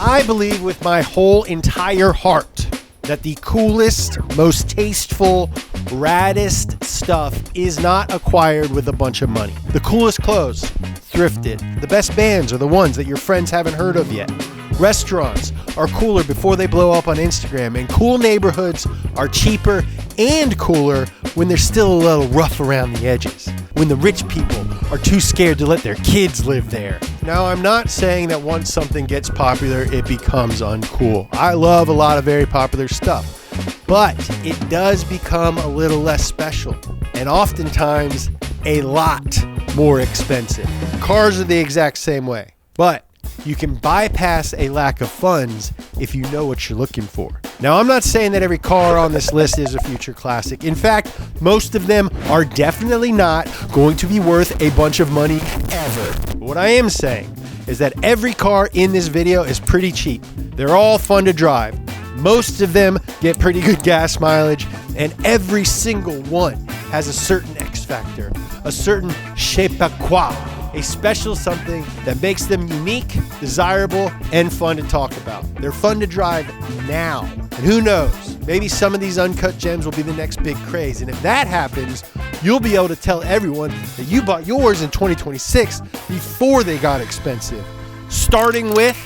I believe with my whole entire heart that the coolest, most tasteful, raddest stuff is not acquired with a bunch of money. The coolest clothes, thrifted. The best bands are the ones that your friends haven't heard of yet. Restaurants are cooler before they blow up on Instagram, and cool neighborhoods are cheaper and cooler when they're still a little rough around the edges, when the rich people are too scared to let their kids live there. Now, I'm not saying that once something gets popular, it becomes uncool. I love a lot of very popular stuff, but it does become a little less special, and oftentimes a lot more expensive. Cars are the exact same way, but you can bypass a lack of funds if you know what you're looking for. Now, I'm not saying that every car on this list is a future classic. In fact, most of them are definitely not going to be worth a bunch of money ever. But what I am saying is that every car in this video is pretty cheap. They're all fun to drive. Most of them get pretty good gas mileage, and every single one has a certain X factor, a certain je sais pas quoi, a special something that makes them unique, desirable, and fun to talk about. They're fun to drive now. And who knows, maybe some of these uncut gems will be the next big craze. And if that happens, you'll be able to tell everyone that you bought yours in 2026 before they got expensive. Starting with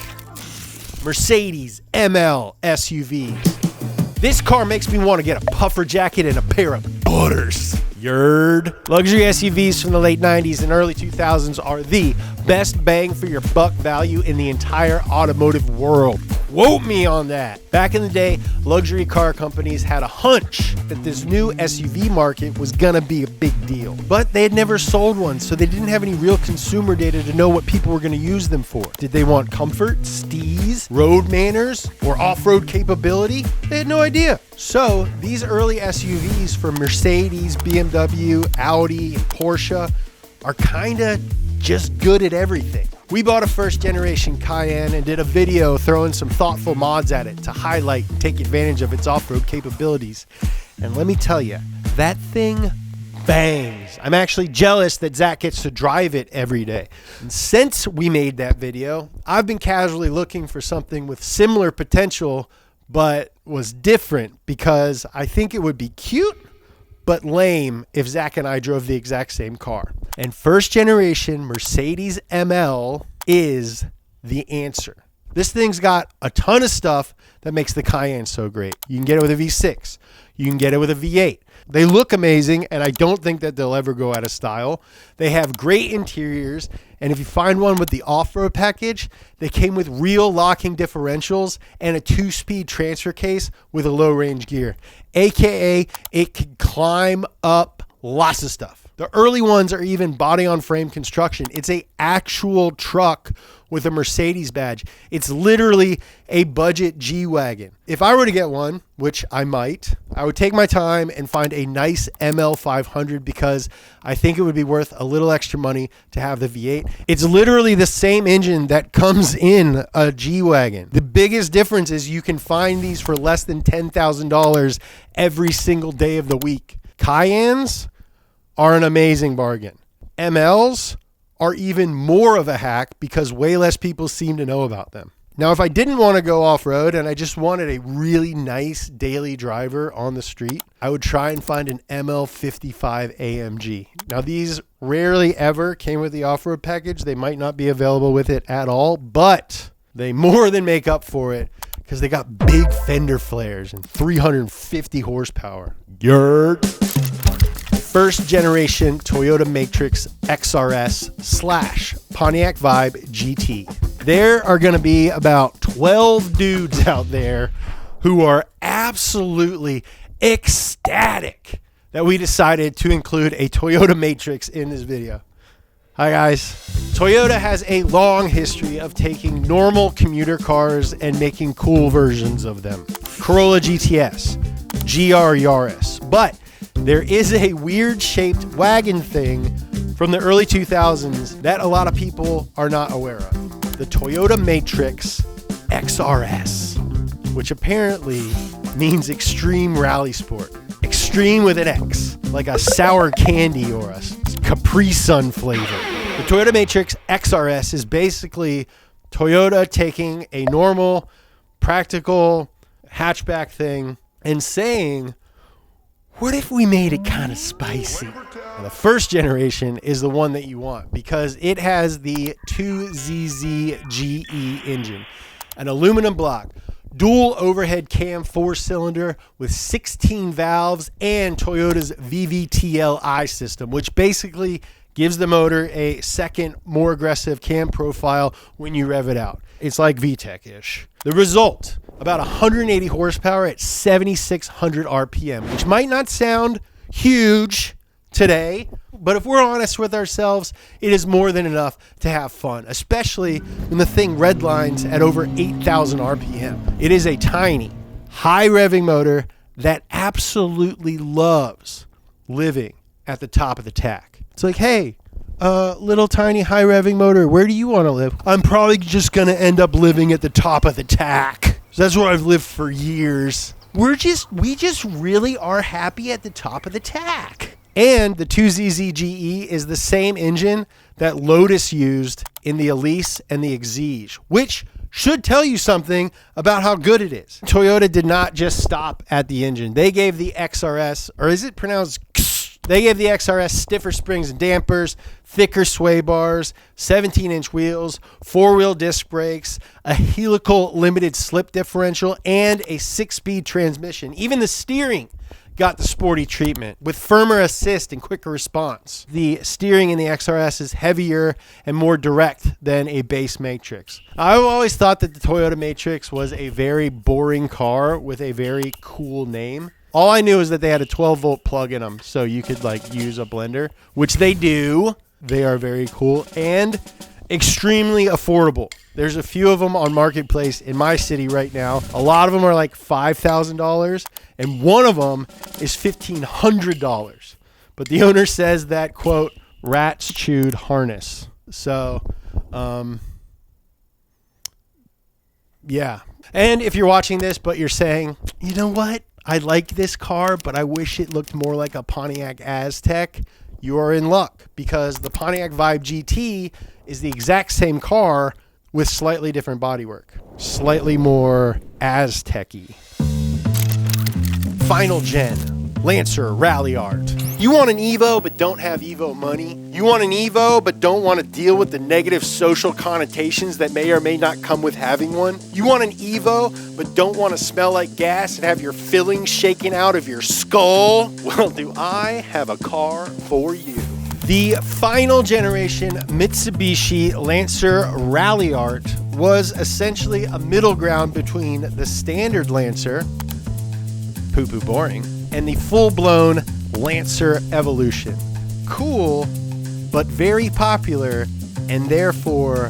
Mercedes ML SUVs. This car makes me want to get a puffer jacket and a pair of butters. Yerd. Luxury SUVs from the late 90s and early 2000s are the best bang for your buck value in the entire automotive world. Quote me on that. Back in the day, luxury car companies had a hunch that this new SUV market was gonna be a big deal. But they had never sold one, so they didn't have any real consumer data to know what people were gonna use them for. Did they want comfort, steez, road manners, or off-road capability? They had no idea. So these early SUVs from Mercedes, BMW, Audi, and Porsche are kinda just good at everything. We bought a first generation Cayenne and did a video throwing some thoughtful mods at it to highlight and take advantage of its off-road capabilities. And let me tell you, that thing bangs. I'm actually jealous that Zach gets to drive it every day. And since we made that video, I've been casually looking for something with similar potential, but was different because I think it would be cute but lame if Zach and I drove the exact same car. And first generation Mercedes ML is the answer. This thing's got a ton of stuff that makes the Cayenne so great. You can get it with a V6. You can get it with a V8. They look amazing, and I don't think that they'll ever go out of style. They have great interiors, and if you find one with the off-road package, they came with real locking differentials and a 2-speed transfer case with a low-range gear, aka it can climb up lots of stuff. The early ones are even body-on-frame construction. It's an actual truck with a Mercedes badge. It's literally a budget G-Wagon. If I were to get one, which I might, I would take my time and find a nice ML500 because I think it would be worth a little extra money to have the V8. It's literally the same engine that comes in a G-Wagon. The biggest difference is you can find these for less than $10,000 every single day of the week. Cayennes are an amazing bargain. MLs are even more of a hack because way less people seem to know about them. Now, if I didn't want to go off-road and I just wanted a really nice daily driver on the street, I would try and find an ML55 AMG. Now, these rarely ever came with the off-road package. They might not be available with it at all, but they more than make up for it because they got big fender flares and 350 horsepower. Yerd. First generation Toyota Matrix XRS / Pontiac Vibe GT. There are going to be about 12 dudes out there who are absolutely ecstatic that we decided to include a Toyota Matrix in this video. Hi guys. Toyota has a long history of taking normal commuter cars and making cool versions of them. Corolla GTS, GR Yaris, but there is a weird shaped wagon thing from the early 2000s that a lot of people are not aware of. The Toyota Matrix XRS, which apparently means extreme rally sport. Extreme with an X, like a sour candy or a Capri Sun flavor. The Toyota Matrix XRS is basically Toyota taking a normal, practical hatchback thing and saying, what if we made it kind of spicy? Now, the first generation is the one that you want because it has the 2ZZGE engine, an aluminum block, dual overhead cam 4-cylinder with 16 valves and Toyota's VVTLI system, which basically gives the motor a second, more aggressive cam profile when you rev it out. It's like VTEC-ish. The result, about 180 horsepower at 7,600 RPM, which might not sound huge today, but if we're honest with ourselves, it is more than enough to have fun, especially when the thing redlines at over 8,000 RPM. It is a tiny, high revving motor that absolutely loves living at the top of the tack. It's like, hey, little tiny high revving motor, where do you want to live? I'm probably just going to end up living at the top of the tack. So that's where I've lived for years. We just really are happy at the top of the tack. And the 2ZZGE is the same engine that Lotus used in the Elise and the Exige, which should tell you something about how good it is. Toyota did not just stop at the engine. They gave the XRS, or is it pronounced X? They gave the XRS stiffer springs and dampers, thicker sway bars, 17-inch wheels, 4-wheel disc brakes, a helical limited slip differential, and a 6-speed transmission. Even the steering got the sporty treatment with firmer assist and quicker response. The steering in the XRS is heavier and more direct than a base Matrix. I've always thought that the Toyota Matrix was a very boring car with a very cool name. All I knew is that they had a 12-volt plug in them, so you could like use a blender, which they do. They are very cool and extremely affordable. There's a few of them on Marketplace in my city right now. A lot of them are like $5,000, and one of them is $1,500. But the owner says that, quote, rats chewed harness. So, yeah. And if you're watching this, but you're saying, you know what? I like this car, but I wish it looked more like a Pontiac Aztek. You are in luck because the Pontiac Vibe GT is the exact same car with slightly different bodywork, slightly more Aztec-y. Final gen, Lancer Ralliart. You want an Evo but don't have Evo money? You want an Evo but don't want to deal with the negative social connotations that may or may not come with having one? You want an Evo but don't want to smell like gas and have your fillings shaking out of your skull? Well, do I have a car for you. The final generation Mitsubishi Lancer Ralliart was essentially a middle ground between the standard Lancer, poo-poo boring, and the full-blown Lancer Evolution. Cool, but very popular and therefore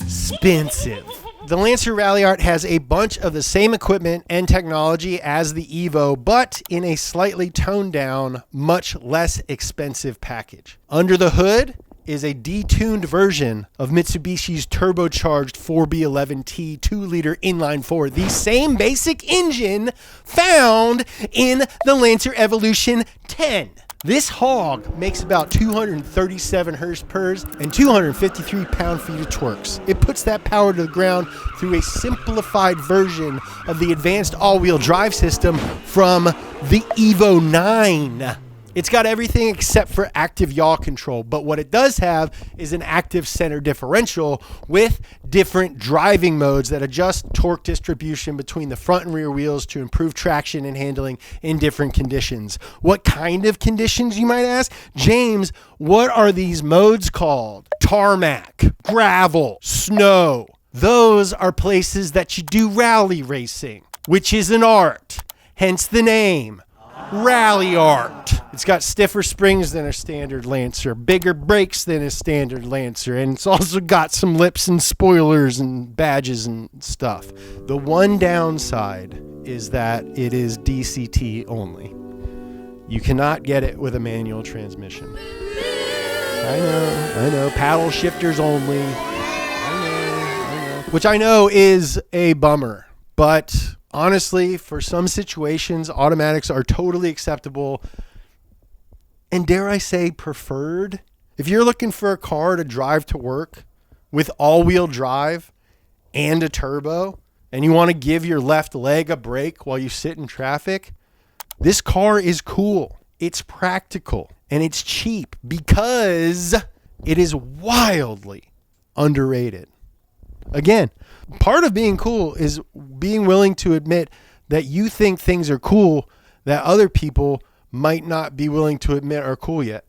expensive. The Lancer Ralliart has a bunch of the same equipment and technology as the Evo, but in a slightly toned down, much less expensive package. Under the hood is a detuned version of Mitsubishi's turbocharged 4B11T 2-liter inline-4, the same basic engine found in the Lancer Evolution 10. This hog makes about 237 horse-purs and 253 pound-feet of torques. It puts that power to the ground through a simplified version of the advanced all-wheel drive system from the Evo 9. It's got everything except for active yaw control, but what it does have is an active center differential with different driving modes that adjust torque distribution between the front and rear wheels to improve traction and handling in different conditions. What kind of conditions, you might ask? James, what are these modes called? Tarmac, gravel, snow. Those are places that you do rally racing, which is an art, hence the name. Ralliart. It's got stiffer springs than a standard Lancer, bigger brakes than a standard Lancer, and it's also got some lips and spoilers and badges and stuff. The one downside is that it is DCT only. You cannot get it with a manual transmission. I know. Paddle shifters only. I know. Which I know is a bummer, but honestly, for some situations, automatics are totally acceptable and, dare I say, preferred. If you're looking for a car to drive to work with all-wheel drive and a turbo, and you want to give your left leg a break while you sit in traffic, this car is cool. It's practical and it's cheap because it is wildly underrated. Again, part of being cool is being willing to admit that you think things are cool that other people might not be willing to admit are cool yet.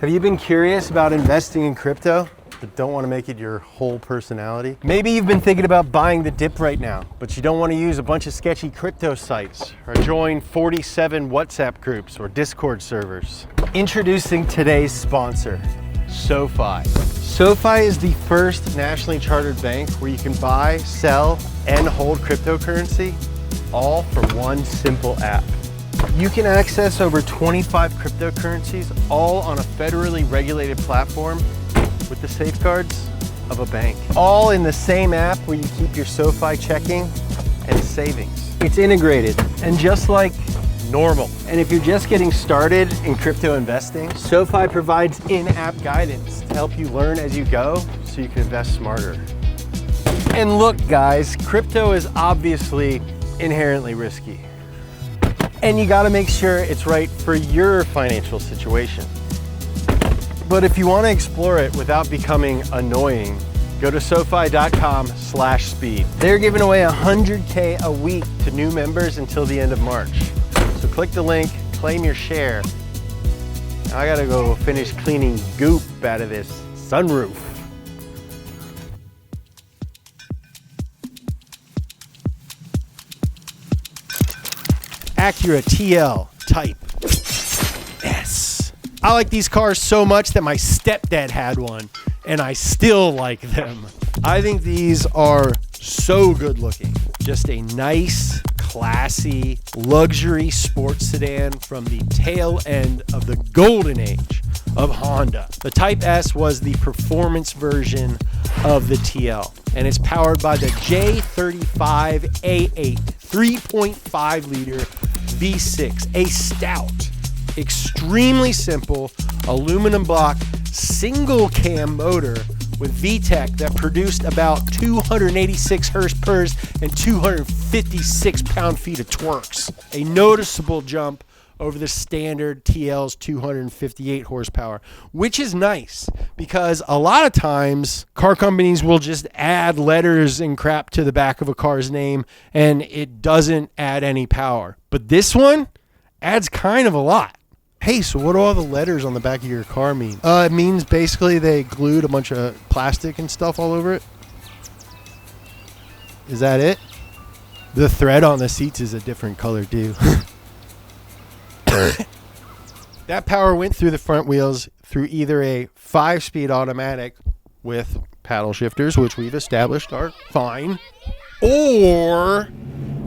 Have you been curious about investing in crypto, but don't want to make it your whole personality? Maybe you've been thinking about buying the dip right now, but you don't want to use a bunch of sketchy crypto sites or join 47 WhatsApp groups or Discord servers. Introducing today's sponsor, SoFi. SoFi is the first nationally chartered bank where you can buy, sell, and hold cryptocurrency, all from one simple app. You can access over 25 cryptocurrencies, all on a federally regulated platform with the safeguards of a bank. All in the same app where you keep your SoFi checking and savings. It's integrated and just like normal. And if you're just getting started in crypto investing, SoFi provides in-app guidance to help you learn as you go so you can invest smarter. And look, guys, crypto is obviously inherently risky. And you gotta make sure it's right for your financial situation. But if you wanna explore it without becoming annoying, go to SoFi.com/speed. They're giving away $100K a week to new members until the end of March. So click the link, claim your share. Now I gotta go finish cleaning goop out of this sunroof. Acura TL Type S. I like these cars so much that my stepdad had one, and I still like them. I think these are so good looking. Just a nice, classy, luxury sports sedan from the tail end of the golden age of Honda. The Type S was the performance version of the TL, and it's powered by the J35A8 3.5 liter V6, a stout, extremely simple aluminum block single cam motor with VTEC that produced about 286 horse-pers and 256 pound-feet of twerks. A noticeable jump over the standard TL's 258 horsepower, which is nice because a lot of times car companies will just add letters and crap to the back of a car's name and it doesn't add any power. But this one adds kind of a lot. Hey, so what do all the letters on the back of your car mean? It means basically they glued a bunch of plastic and stuff all over it. Is that it? The thread on the seats is a different color too. That power went through the front wheels through either a 5-speed automatic with paddle shifters, which we've established are fine, or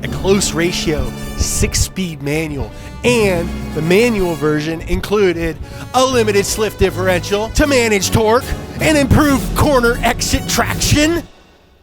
a close ratio 6-speed manual. And the manual version included a limited slip differential to manage torque and improve corner exit traction.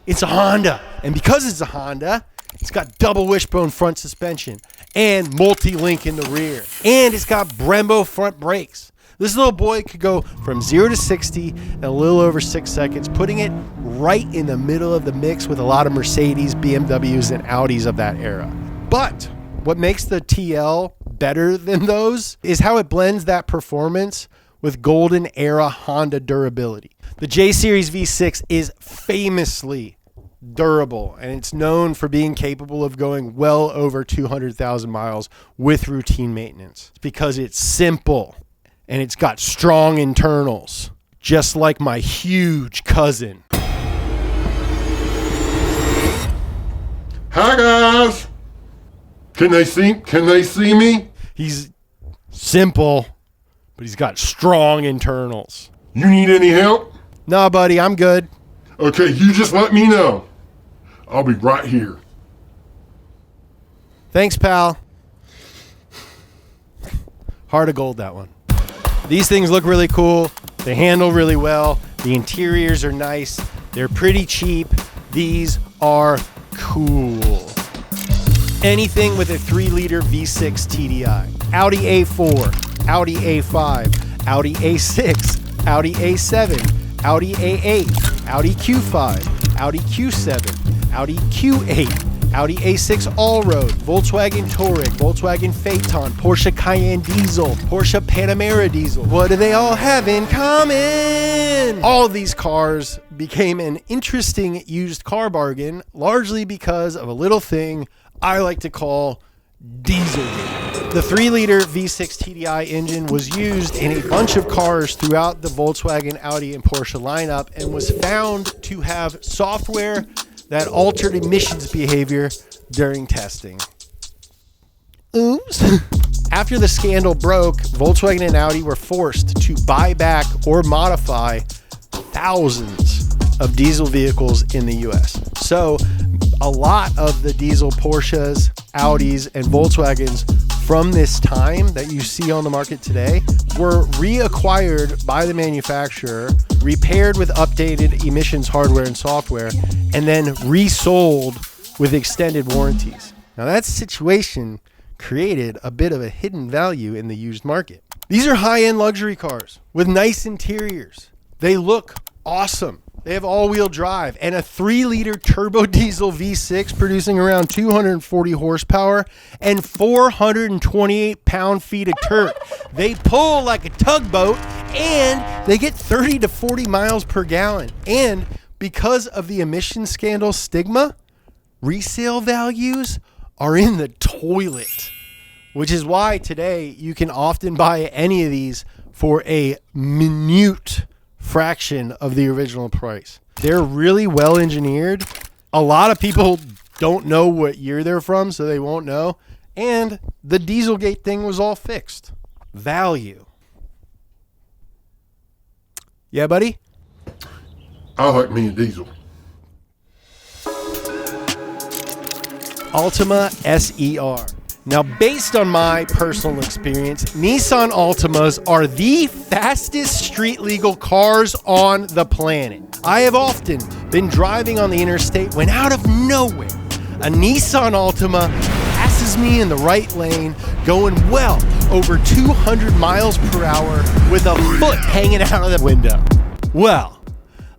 It's a Honda. And because it's a Honda, it's got double wishbone front suspension and multi-link in the rear. And it's got Brembo front brakes. This little boy could go from 0 to 60 in a little over 6 seconds, putting it right in the middle of the mix with a lot of Mercedes, BMWs, and Audis of that era. But what makes the TL better than those is how it blends that performance with golden era Honda durability. The J Series V6 is famously durable, and it's known for being capable of going well over 200,000 miles with routine maintenance. It's because it's simple and it's got strong internals, just like my huge cousin. Hi guys! Can they see me? He's simple, but he's got strong internals. You need any help? Nah, buddy, I'm good. Okay, you just let me know. I'll be right here. Thanks, pal. Heart of gold, that one. These things look really cool. They handle really well. The interiors are nice. They're pretty cheap. These are cool. Anything with a 3-liter V6 TDI. Audi A4, Audi A5, Audi A6, Audi A7, Audi A8, Audi Q5, Audi Q7, Audi Q8, Audi A6 Allroad, Volkswagen Touareg, Volkswagen Phaeton, Porsche Cayenne Diesel, Porsche Panamera Diesel. What do they all have in common? All of these cars became an interesting used car bargain, largely because of a little thing I like to call Dieselgate. The 3-liter V6 TDI engine was used in a bunch of cars throughout the Volkswagen, Audi, and Porsche lineup and was found to have software that altered emissions behavior during testing. Oops. After the scandal broke, Volkswagen and Audi were forced to buy back or modify thousands of diesel vehicles in the US. So a lot of the diesel Porsches, Audis, and Volkswagens from this time that you see on the market today were reacquired by the manufacturer, repaired with updated emissions hardware and software, and then resold with extended warranties. Now that situation created a bit of a hidden value in the used market. These are high-end luxury cars with nice interiors. They look awesome. They have all-wheel drive and a 3-liter turbo diesel V6 producing around 240 horsepower and 428 pound-feet of torque. They pull like a tugboat and they get 30 to 40 miles per gallon. And because of the emission scandal stigma, resale values are in the toilet, which is why today you can often buy any of these for a minute fraction of the original price. They're really well engineered. A lot of people don't know what year they're from, so they won't know. And the Dieselgate thing was all fixed. Value. Yeah, buddy? I like me a diesel. Altima SER. Now, based on my personal experience, Nissan Altimas are the fastest street legal cars on the planet. I have often been driving on the interstate when out of nowhere, a Nissan Altima passes me in the right lane going well over 200 miles per hour with a foot hanging out of the window. Well,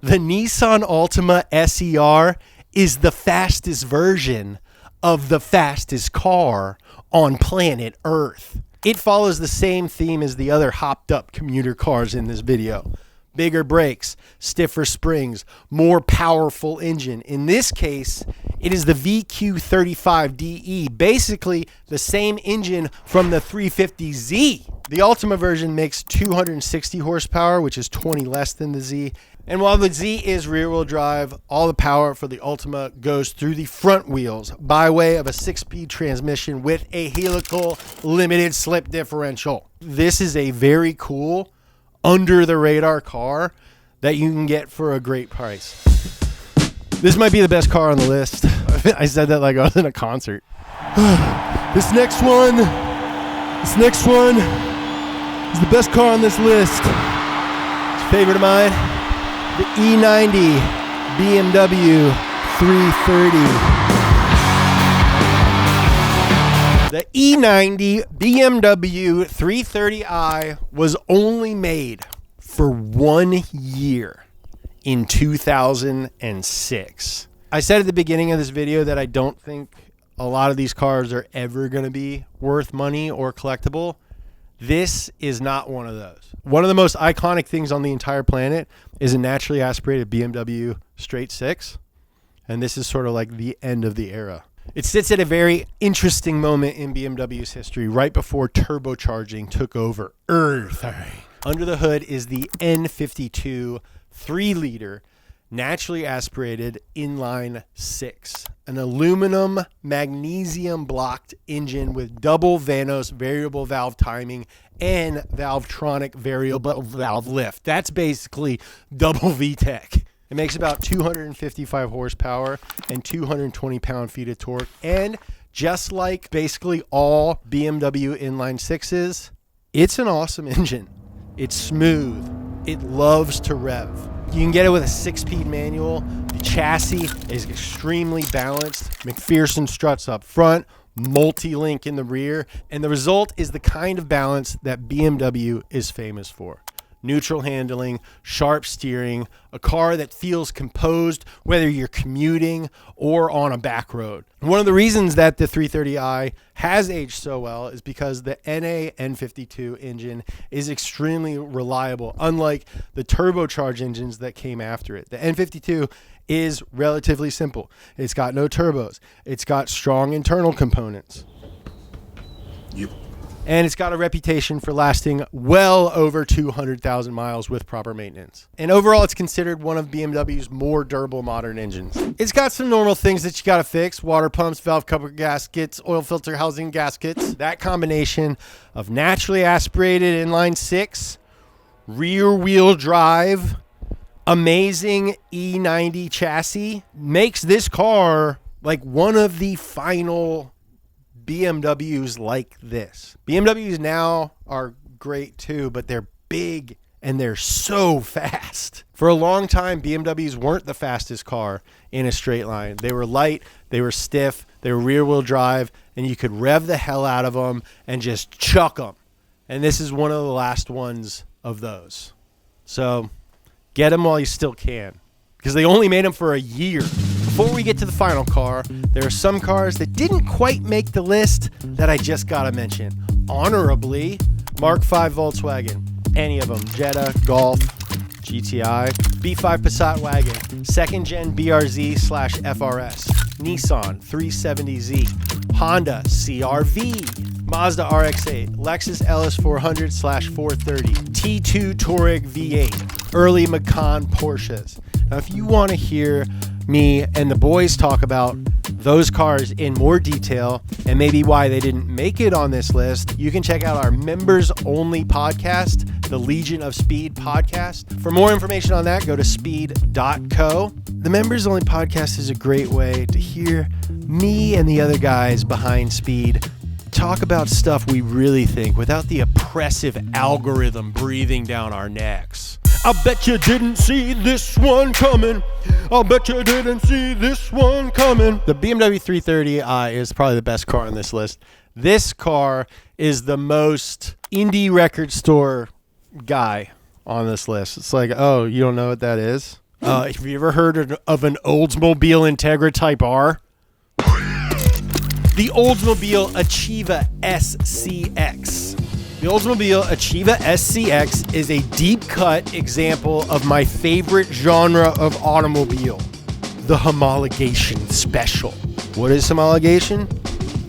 the Nissan Altima SER is the fastest version of the fastest car on planet Earth. It follows the same theme as the other hopped up commuter cars in this video. Bigger brakes, stiffer springs, more powerful engine. In this case, it is the VQ35DE, basically the same engine from the 350Z. The Altima version makes 260 horsepower, which is 20 less than the Z. And while the Z is rear-wheel drive, all the power for the Altima goes through the front wheels by way of a 6-speed transmission with a helical limited slip differential. This is a very cool, under-the-radar car that you can get for a great price. This might be the best car on the list. I said that like I was in a concert. This next one is the best car on this list. It's a favorite of mine. The E90 BMW 330. The E90 BMW 330i was only made for 1 year in 2006. I said at the beginning of this video that I don't think a lot of these cars are ever going to be worth money or collectible. This is not one of those. One of the most iconic things on the entire planet is a naturally aspirated BMW straight six. And this is sort of like the end of the era. It sits at a very interesting moment in BMW's history, right before turbocharging took over Earth. Under the hood is the N52 3-liter naturally aspirated inline six, an aluminum magnesium blocked engine with double Vanos variable valve timing and Valvetronic variable valve lift. That's basically double VTEC. It makes about 255 horsepower and 220 pound-feet of torque. And just like basically all BMW inline sixes, it's an awesome engine. It's smooth. It loves to rev. You can get it with a 6-speed manual. The chassis is extremely balanced. McPherson struts up front, multi-link in the rear, and the result is the kind of balance that BMW is famous for. neutral handling, sharp steering, a car that feels composed whether you're commuting or on a back road. One of the reasons that the 330i has aged so well is because the NA N52 engine is extremely reliable, unlike the turbocharged engines that came after it. The N52 is relatively simple. It's got no turbos. It's got strong internal components. Yep. And it's got a reputation for lasting well over 200,000 miles with proper maintenance. And overall, it's considered one of BMW's more durable modern engines. It's got some normal things that you gotta fix: water pumps, valve cover gaskets, oil filter housing gaskets. That combination of naturally aspirated inline six, rear wheel drive, amazing E90 chassis makes this car like one of the final BMWs like this. BMWs now are great too, but they're big and they're so fast. For a long time, BMWs weren't the fastest car in a straight line. They were light, they were stiff, they were rear wheel drive, and you could rev the hell out of them and just chuck them. And this is one of the last ones of those. So get them while you still can, because they only made them for a year. Before we get to the final car, there are some cars that didn't quite make the list that I just gotta mention. Honorably, Mark V Volkswagen, any of them, Jetta, Golf, GTI, B5 Passat wagon, 2nd gen BRZ/FRS, Nissan 370Z, Honda CRV, Mazda RX-8, Lexus LS400/430, T2 Touareg V8, early Macan Porsches. Now, if you want to hear me and the boys talk about those cars in more detail and maybe why they didn't make it on this list, you can check out our members only podcast, the Legion of Speed podcast. For more information on that, go to speed.co. The members only podcast is a great way to hear me and the other guys behind Speed talk about stuff we really think without the oppressive algorithm breathing down our necks. I bet you didn't see this one coming. I'll bet you didn't see this one coming. The BMW 330i is probably the best car on this list. This car is the most indie record store guy on this list. It's like, oh, you don't know what that is? Have you ever heard of an Oldsmobile Integra Type R? The Oldsmobile Achieva SCX. The Oldsmobile Achieva SCX is a deep-cut example of my favorite genre of automobile, the homologation special. What is homologation?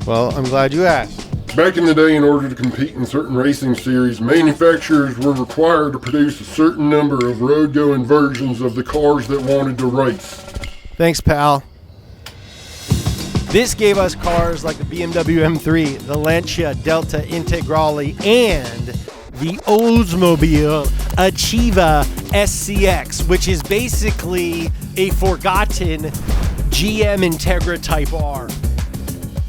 Well, I'm glad you asked. Back in the day, in order to compete in certain racing series, manufacturers were required to produce a certain number of road-going versions of the cars that wanted to race. Thanks, pal. This gave us cars like the BMW M3, the Lancia Delta Integrale, and the Oldsmobile Achieva SCX, which is basically a forgotten GM Integra Type R.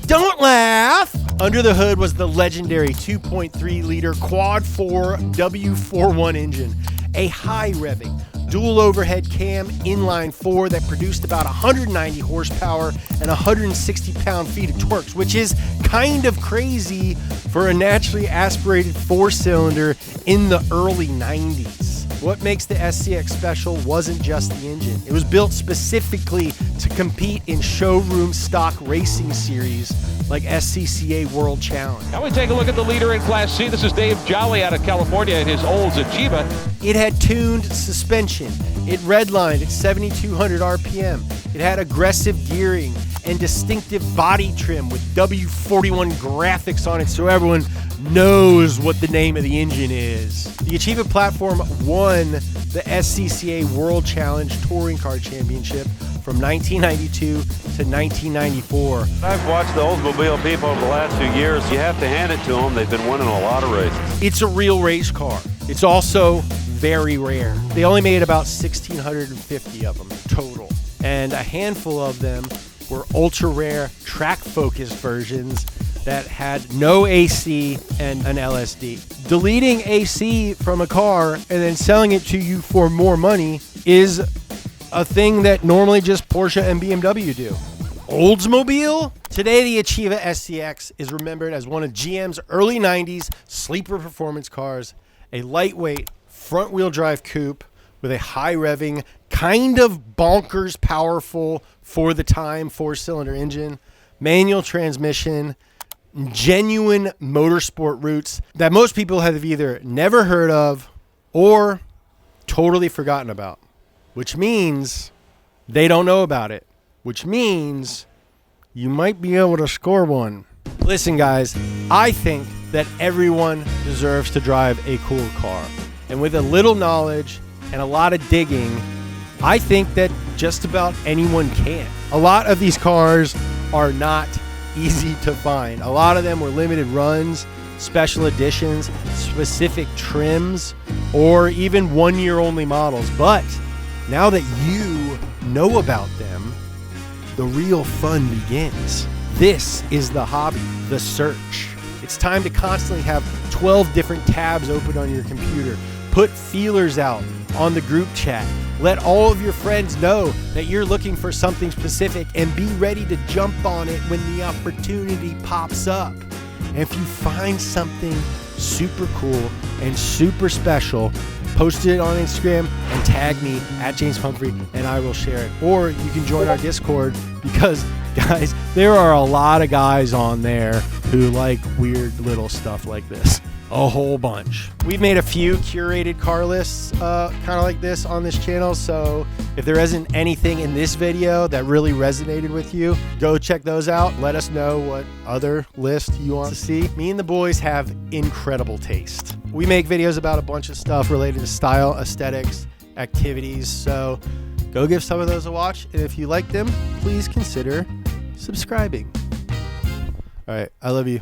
Don't laugh! Under the hood was the legendary 2.3-liter quad-4 W41 engine, a high-revving, dual overhead cam inline 4 that produced about 190 horsepower and 160 pound-feet of torques, which is kind of crazy for a naturally aspirated 4-cylinder in the early 90s. What makes the SCX special wasn't just the engine. It was built specifically to compete in showroom stock racing series like SCCA World Challenge. Now we take a look at the leader in Class C. This is Dave Jolly out of California in his Olds Achieva. It had tuned suspension. It redlined at 7,200 RPM. It had aggressive gearing and distinctive body trim with W41 graphics on it so everyone knows what the name of the engine is. The Achieva platform won the SCCA World Challenge Touring Car Championship from 1992 to 1994. I've watched the Oldsmobile people over the last few years. You have to hand it to them. They've been winning a lot of races. It's a real race car. It's also very rare. They only made about 1,650 of them total, and a handful of them were ultra rare track focused versions that had no AC and an LSD. Deleting AC from a car and then selling it to you for more money is a thing that normally just Porsche and BMW do. Oldsmobile? Today, the Achieva SCX is remembered as one of GM's early 90s sleeper performance cars, a lightweight, front-wheel drive coupe with a high revving, kind of bonkers powerful for the time 4-cylinder engine, manual transmission, genuine motorsport roots that most people have either never heard of or totally forgotten about, which means they don't know about it, which means you might be able to score one. Listen, guys, I think that everyone deserves to drive a cool car. And with a little knowledge and a lot of digging, I think that just about anyone can. A lot of these cars are not easy to find. A lot of them were limited runs, special editions, specific trims, or even 1-year only models. But now that you know about them, the real fun begins. This is the hobby, the search. It's time to constantly have 12 different tabs open on your computer. Put feelers out on the group chat. Let all of your friends know that you're looking for something specific and be ready to jump on it when the opportunity pops up. And if you find something super cool and super special, post it on Instagram and tag me at James Pumphrey and I will share it. Or you can join our Discord because, guys, there are a lot of guys on there who like weird little stuff like this. A whole bunch. We've made a few curated car lists kind of like this on this channel, so if there isn't anything in this video that really resonated with you, go check those out. Let us know what other list you want to see. Me and the boys have incredible taste. We make videos about a bunch of stuff related to style, aesthetics, activities, so go give some of those a watch, and if you like them, please consider subscribing. All right, I love you.